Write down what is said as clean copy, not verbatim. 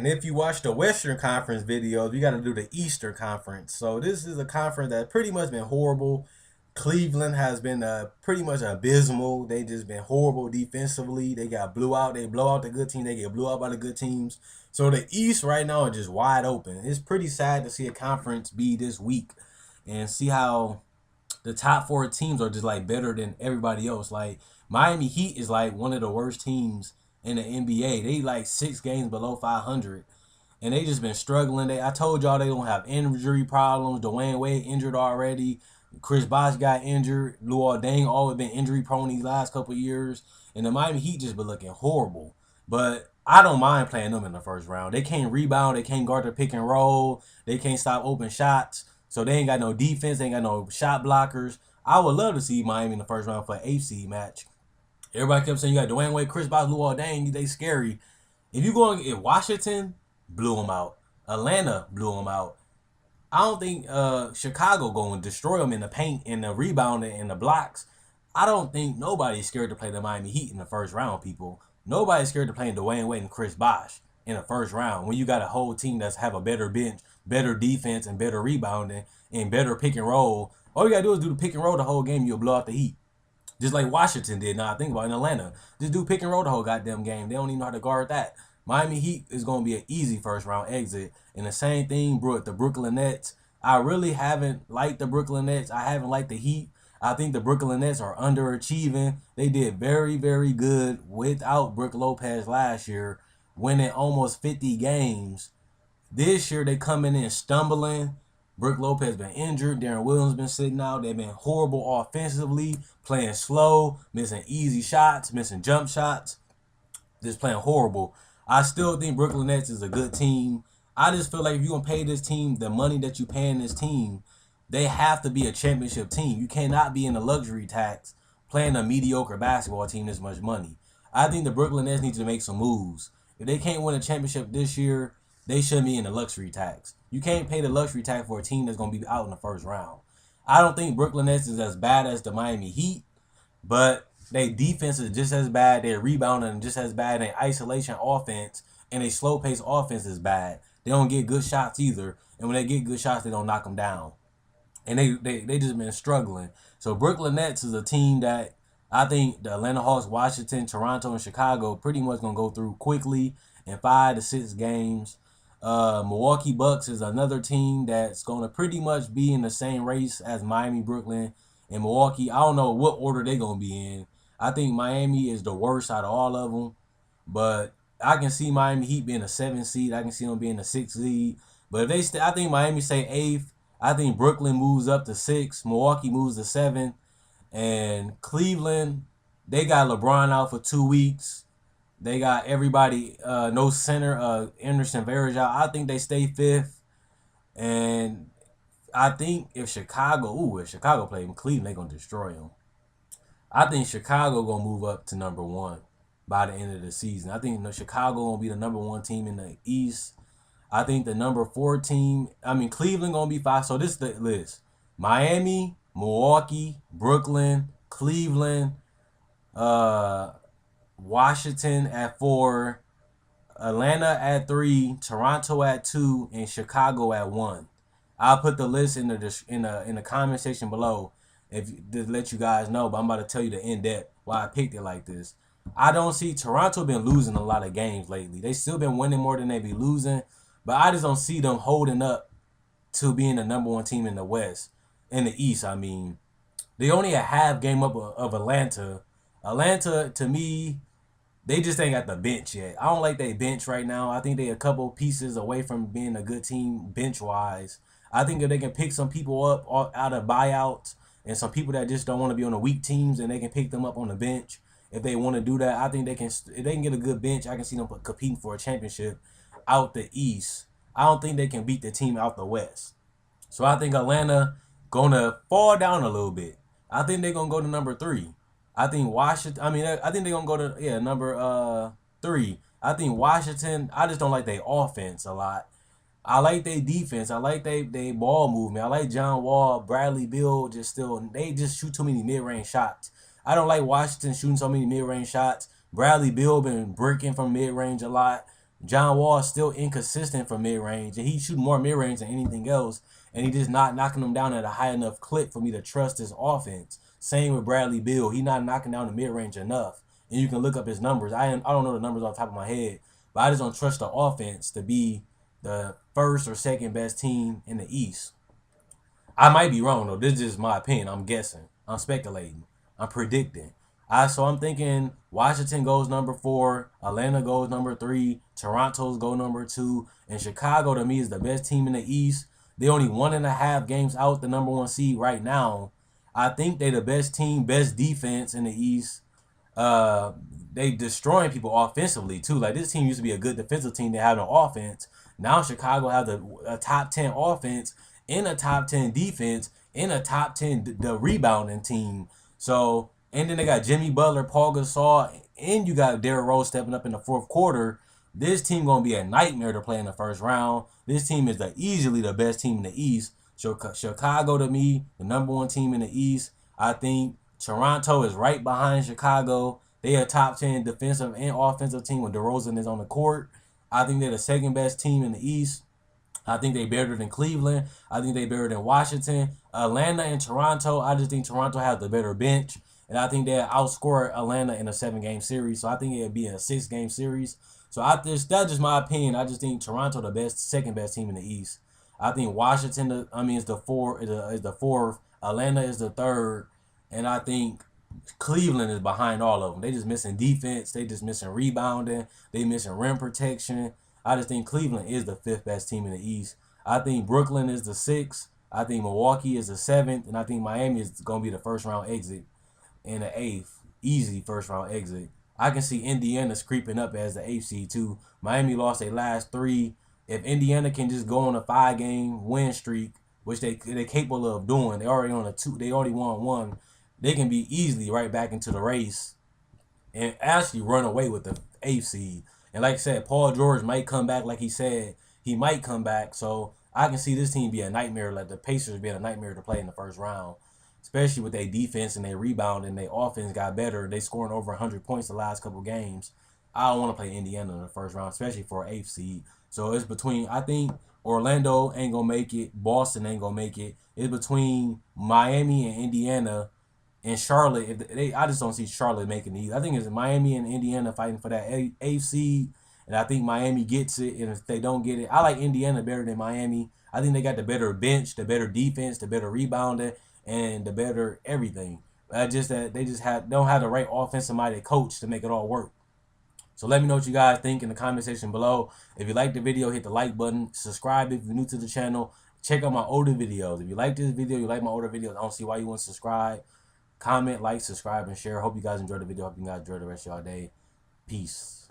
And if you watch the Western Conference videos, you got to do the Eastern Conference. So this is a conference that pretty much been horrible. Cleveland has been pretty much abysmal. They just been horrible defensively. They got blew out. They blow out the good team. They get blew out by the good teams. So the East right now is just wide open. It's pretty sad to see a conference be this weak and see how the top four teams are just like better than everybody else. Like Miami Heat is like one of the worst teams in the NBA. They like 6 games below 500, and they just been struggling. I told y'all they don't have injury problems. Dwayne Wade injured already. Chris Bosh got injured. Luol Deng always been injury prone these last couple of years, and the Miami Heat just been looking horrible. But I don't mind playing them in the first round. They can't rebound. They can't guard the pick and roll. They can't stop open shots. So they ain't got no defense. They ain't got no shot blockers. I would love to see Miami in the first round for an 8 seed match. Everybody kept saying you got Dwayne Wade, Chris Bosh, Luol Deng. They scary. If you going if Washington blew them out, Atlanta blew them out. I don't think Chicago going to destroy them in the paint and the rebounding and the blocks. I don't think nobody's scared to play the Miami Heat in the first round, people. Nobody's scared to play Dwayne Wade and Chris Bosh in the first round when you got a whole team that's have a better bench, better defense, and better rebounding and better pick and roll. All you gotta do is do the pick and roll the whole game. You'll blow out the Heat. Just like Washington did. Now I think about it in Atlanta. Just do pick and roll the whole goddamn game. They don't even know how to guard that. Miami Heat is going to be an easy first round exit. And the same thing, bro, the Brooklyn Nets. I really haven't liked the Brooklyn Nets. I haven't liked the Heat. I think the Brooklyn Nets are underachieving. They did very, very good without Brook Lopez last year, winning almost 50 games. This year they coming in stumbling. Brook Lopez been injured. Darren Williams been sitting out. They've been horrible offensively, playing slow, missing easy shots, missing jump shots, just playing horrible. I still think Brooklyn Nets is a good team. I just feel like if you're gonna pay this team the money that you paying this team, they have to be a championship team. You cannot be in a luxury tax playing a mediocre basketball team this much money. I think the Brooklyn Nets need to make some moves. If they can't win a championship this year, they shouldn't be in the luxury tax. You can't pay the luxury tax for a team that's going to be out in the first round. I don't think Brooklyn Nets is as bad as the Miami Heat, but their defense is just as bad. Their rebounding just as bad. Their isolation offense and their slow pace offense is bad. They don't get good shots either. And when they get good shots, they don't knock them down. And they just been struggling. So Brooklyn Nets is a team that I think the Atlanta Hawks, Washington, Toronto, and Chicago pretty much gonna go through quickly in 5 to 6 games. Milwaukee Bucks is another team that's gonna pretty much be in the same race as Miami, Brooklyn, and Milwaukee. I don't know what order they're gonna be in. I think Miami is the worst out of all of them, but I can see Miami Heat being a 7 seed. I can see them being a 6 seed. But if I think Miami stay eighth. I think Brooklyn moves up to 6. Milwaukee moves to 7. And Cleveland, they got LeBron out for 2 weeks. They got everybody, no center, Anderson Varejao out. I think they stay fifth. And I think if Chicago play them, Cleveland, they going to destroy them. I think Chicago going to move up to number 1 by the end of the season. I think Chicago going to be the number 1 team in the East. I think the number 4 team, Cleveland going to be 5. So this is the list. Miami, Milwaukee, Brooklyn, Cleveland, Washington at 4, Atlanta at 3, Toronto at 2, and Chicago at 1. I'll put the list in the comment section below if to let you guys know, but I'm about to tell you the in depth why I picked it like this. I don't see Toronto been losing a lot of games lately. They still been winning more than they be losing, but I just don't see them holding up to being the number 1 team in the West. In the East, they only a half game up of Atlanta. Atlanta, to me, they just ain't got the bench yet. I don't like their bench right now. I think they a couple pieces away from being a good team bench-wise. I think if they can pick some people up out of buyouts and some people that just don't want to be on the weak teams and they can pick them up on the bench, if they want to do that, I think they can. If they can get a good bench, I can see them competing for a championship out the East. I don't think they can beat the team out the West. So I think Atlanta gonna fall down a little bit. I think they're gonna go to number 3. I think Washington. I think they're gonna go to number 3. I think Washington. I just don't like their offense a lot. I like their defense. I like they ball movement. I like John Wall, Bradley Beal. They just shoot too many mid range shots. I don't like Washington shooting so many mid range shots. Bradley Beal been breaking from mid range a lot. John Wall is still inconsistent from mid range, and he shoot more mid range than anything else, and he just not knocking them down at a high enough clip for me to trust his offense. Same with Bradley Beal, he not knocking down the mid range enough, and you can look up his numbers. I don't know the numbers off the top of my head, but I just don't trust the offense to be the first or second best team in the East. I might be wrong though. This is just my opinion. I'm guessing. I'm speculating. I'm predicting. So I'm thinking Washington goes number 4, Atlanta goes number 3, Toronto's go number 2, and Chicago to me is the best team in the East. They only 1.5 games out the number 1 seed right now. I think they the best team, best defense in the East. Uh, they destroying people offensively too. Like this team used to be a good defensive team. They have no offense. Now Chicago have a top 10 offense, in a top 10 defense, in a top 10 the rebounding team. So and then they got Jimmy Butler, Paul Gasol, and you got Derrick Rose stepping up in the fourth quarter. This team gonna be a nightmare to play in the first round. This team is easily the best team in the East. Chicago to me, the number 1 team in the East. I think Toronto is right behind Chicago. They a top 10 defensive and offensive team when DeRozan is on the court. I think they're the second best team in the East. I think they better than Cleveland. I think they better than Washington. Atlanta and Toronto, I just think Toronto has the better bench. And I think they'll outscore Atlanta in a 7-game series. So I think it'll be a 6-game series. So that's just my opinion. I just think Toronto the second best team in the East. I think Washington, is the fourth. Atlanta is the third, and I think Cleveland is behind all of them. They just missing defense. They just missing rebounding. They missing rim protection. I just think Cleveland is the 5th best team in the East. I think Brooklyn is the 6th. I think Milwaukee is the 7th, and I think Miami is going to be the first round exit and the 8th. Easy first round exit. I can see Indiana's creeping up as the 8th seed too. Miami lost their last 3. If Indiana can just go on a 5-game win streak, which they're capable of doing, they already on a 2. They already won 1. They can be easily right back into the race and actually run away with the 8th seed. And like I said, Paul George might come back. Like he said, he might come back. So I can see this team be a nightmare, like the Pacers being a nightmare to play in the first round, especially with their defense and their rebound and their offense got better. They scoring over 100 points the last couple games. I don't want to play Indiana in the first round, especially for an 8th seed. So it's between, I think Orlando ain't going to make it. Boston ain't going to make it. It's between Miami and Indiana and Charlotte. I just don't see Charlotte making these. I think it's Miami and Indiana fighting for that 8th seed, and I think Miami gets it. And if they don't get it, I like Indiana better than Miami. I think they got the better bench, the better defense, the better rebounding, and the better everything. Just that they just don't have the right offensive minded coach to make it all work. So let me know what you guys think in the comment section below. If you like the video, hit the like button. Subscribe if you're new to the channel. Check out my older videos. If you like this video, you like my older videos, I don't see why you wouldn't subscribe. Comment, like, subscribe, and share. Hope you guys enjoyed the video. Hope you guys enjoy the rest of y'all day. Peace.